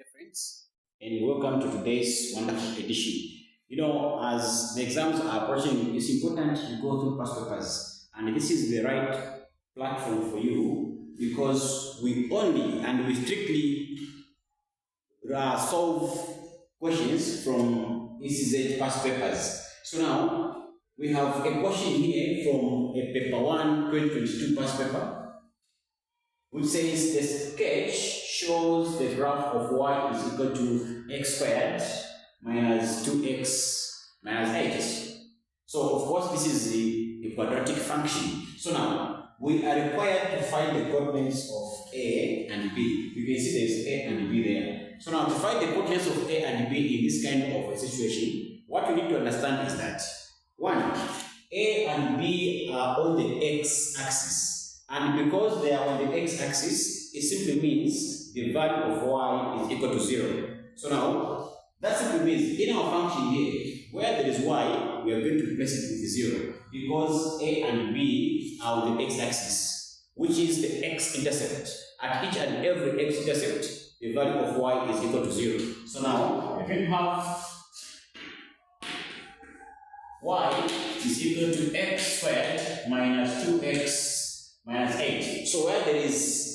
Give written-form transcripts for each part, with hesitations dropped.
Dear friends, and welcome to today's wonderful edition. As the exams are approaching, it's important you go through past papers, and this is the right platform for you because we only and we strictly solve questions from ECZ past papers. So now we have a question here from a paper 1 2022 past paper, which says the sketch shows the graph of y is equal to x squared minus 2x minus 8. So of course this is a quadratic function. So now we are required to find the coordinates of a and b. You can see there's a and b there. So now to find the coordinates of a and b in this kind of a situation, what we need to understand is that 1, a and b are on the x-axis. And because they are on the x-axis, it simply means the value of y is equal to 0. So now, that simply means in our function here, where there is y, we are going to replace it with 0. Because a and b are on the x-axis, which is the x-intercept. At each and every x-intercept, the value of y is equal to 0. So now, we can have y is equal to x squared minus 2x minus 8. So where there is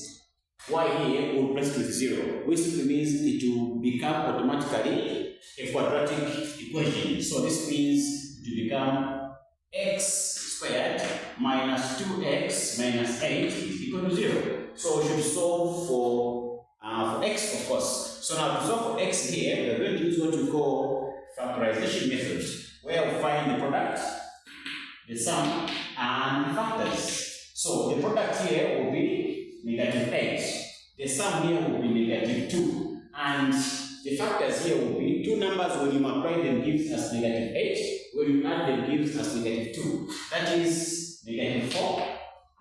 y here, we'll replace it with 0, which simply means it will become automatically a quadratic equation. So this means it will become x squared minus 2x minus 8 is equal to 0. So we should solve for x, of course. So now to solve for x here, we are going to use what we call factorization method, where we find the product, the sum, and the factors. So the product here will be negative 8. The sum here will be negative 2. And the factors here will be two numbers. When you multiply them gives us negative 8. When you add them gives us negative 2. That is negative 4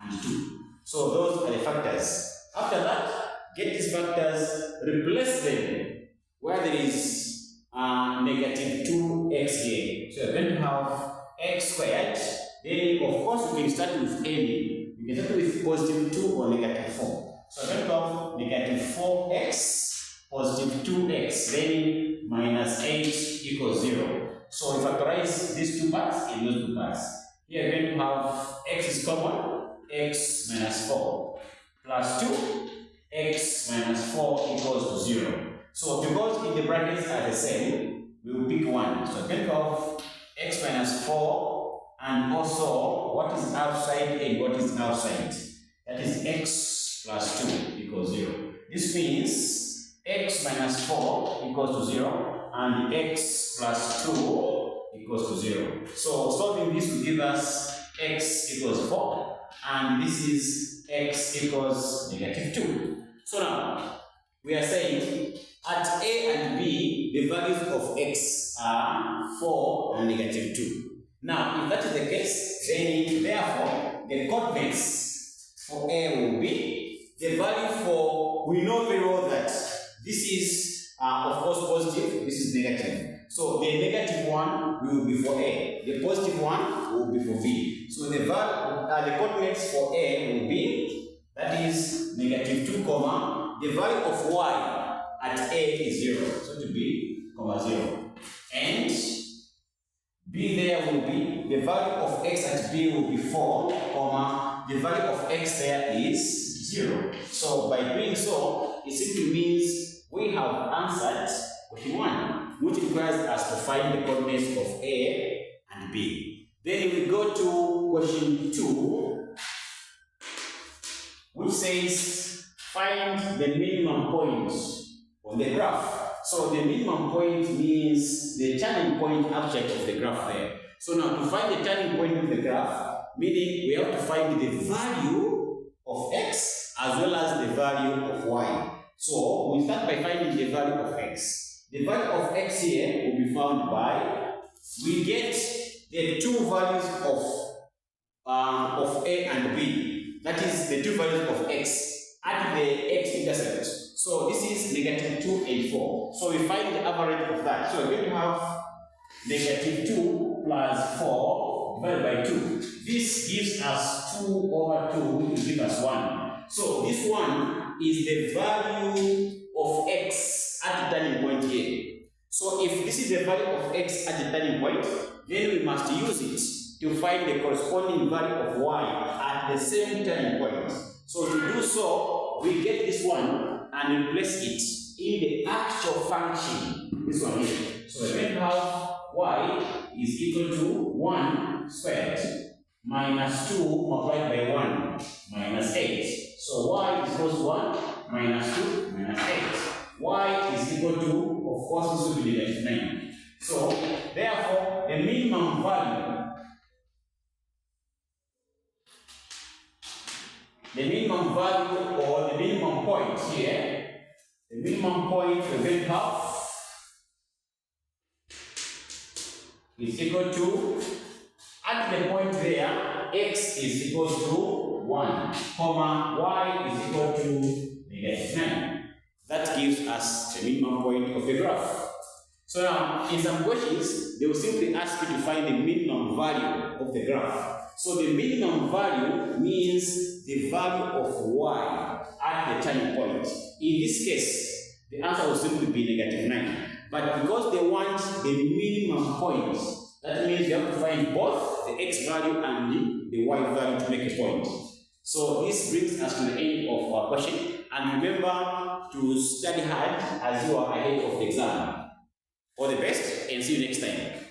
and 2. So those are the factors. After that, get these factors, replace them where there is negative 2x here. So you're going to have x squared. Then of course we can start with any. You can start with positive 2 or negative 4. So I'm going to have negative 4x, positive 2x, then minus 8 equals 0. So we factorize these two parts in those two parts. Here we're going to have x is common, x minus 4, plus 2, x minus 4 equals to 0. So because in the brackets are the same, we will pick 1. So I'm going to have x minus 4, and also what is outside and what is outside. That is x plus 2 equals 0. This means x minus 4 equals to 0 and x plus 2 equals to 0. So solving this will give us x equals 4 and this is x equals negative 2. So now we are saying at a and b the values of x are 4 and negative 2. Now, if that is the case, then therefore the coordinates for a will be the value for, we know very well that this is of course positive, this is negative. So the negative one will be for a, the positive one will be for b. So the value, the coordinates for a will be, that is negative 2 comma, the value of y at a is 0, so to be comma 0, and b there will be, the value of x at b will be 4, comma, the value of x there is 0. So by doing so, it simply means we have answered question 1, which requires us to find the coordinates of a and b. Then we go to question 2, which says find the minimum point on the graph. So the minimum point means the turning point object of the graph there. So now to find the turning point of the graph, meaning we have to find the value of x as well as the value of y. So we start by finding the value of x. The value of x here will be found by, we get the two values of a and b. That is the two values of x at the x-intercept. So this is negative 2 and 4. So we find the average of that. So we're going to have negative 2 plus 4 divided by 2. This gives us 2 over 2, which will give us 1. So this one is the value of x at is the value of x at the turning point, then we must use it to find the corresponding value of y at the same turning point. So to do so, we get this one and replace it in the actual function, this one here. So we have y is equal to 1 squared minus 2 multiplied by 1 minus 8. So y is equal to 1 minus 2 minus 8. Y is equal to, of course, this will be negative 9. So therefore, the minimum value or the minimum point here, the minimum point we will have is equal to, at the point there, x is equal to 1, comma, y is equal to negative 9. That gives us the minimum point of the graph. So now, in some questions, they will simply ask you to find the minimum value of the graph. So the minimum value means the value of y at the turning point. In this case, the answer will simply be negative 9. But because they want the minimum point, that means you have to find both the x value and the y value to make a point. So this brings us to the end of our question. And remember to study hard as you are ahead of the exam. All the best and see you next time.